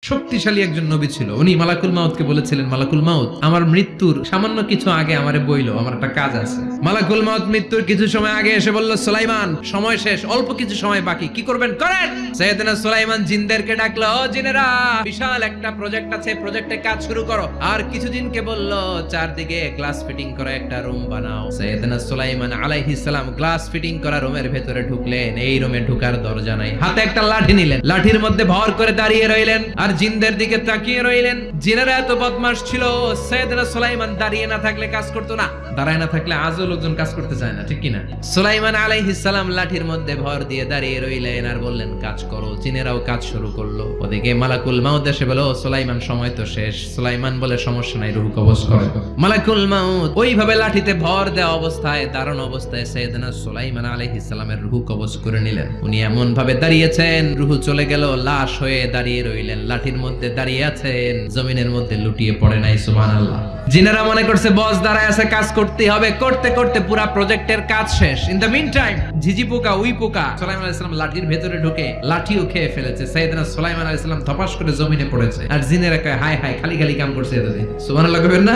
শক্তিশালী একজন নবী ছিল। উনি মালাকুল মাউতকে বলেছিলেন, মালাকুল মাউত, আমার মৃত্যুর সামান্য কিছু আগে আমারে বইলো, আমার একটা কাজ আছে। মালাকুল মাউত মৃত্যুর কিছু সময় আগে এসে বলল, সুলাইমান, সময় শেষ, অল্প কিছু সময় বাকি, কি করবেন করেন। সাইয়েদনা সুলাইমান জিনদেরকে ডাকলো, ও জিনেরা, বিশাল একটা প্রজেক্ট আছে, প্রজেক্টে কাজ শুরু করো। আর কিছু জিনকে বলল, চারদিকে গ্লাস ফিটিং করা একটা রুম বানাও। সাইয়েদনা সুলাইমান আলাইহিস সালাম গ্লাস ফিটিং করা রুমের ভেতরে ঢুকলেন। এই রুমে ঢোকার দরজা নাই, হাতে একটা লাঠি নিলেন, লাঠির মধ্যে ভর করে দাঁড়িয়ে রইলেন আর জিনদের দিকে তাকিয়ে রইলেন। জিনেরা এত বদমাশ ছিল, সাইয়েদনা সুলাইমান দাঁড়িয়ে না থাকলে কাজ করতো না, দাঁড়ায় না থাকলে আজও লোকজন কাজ করতে চায় না, ঠিক কিনা? সুলাইমান আলাইহিস সালাম লাঠির মধ্যে ভর দিয়ে দাঁড়িয়ে রইলেন আর বললেন, কাজ করো। জিনেরাও কাজ শুরু করলো। ওদিকে মালাকুল মাউত এসে বলো, সুলাইমান, সময় তো শেষ। সুলাইমান বলে, সমস্যা নাই, রূহ কবজ করো। মালাকুল মাউত ওইভাবে লাঠিতে ভর দেওয়া অবস্থায়, দাঁড়ানো অবস্থায় সাইয়েদনা সুলাইমান আলাইহিস সালামের রূহ কবজ করে নিলেন। উনি এমন ভাবে দাঁড়িয়েছেন, রূহ চলে গেল, লাশ হয়ে দাঁড়িয়ে রইলেন। লাঠির মধ্যে দাঁড়িয়ে আছেন, জমিনের মধ্যে লুটিয়ে পড়ে নাই। সুবহানাল্লাহ। জিনেরা মনে করছে বস দাঁড়ায় আছে, কাজ করতেই হবে। করতে করতে পুরা প্রজেক্টের কাজ শেষ। ইন দ্য মিন টাইম ঝিঝি পোকা, উই পোকা সুলাইমান আলাইহিস সালাম লাঠির ভেতরে ঢুকে লাঠিও খেয়ে ফেলেছে। সাইয়েদনা সুলাইমান আলাইহিস সালাম ধপাস করে জমিনে পড়েছে। আর জিনেরা কয়, হায় হায়, খালি খালি কাম করছে এতদিন। সুবহানাল্লাহ কইবেন না?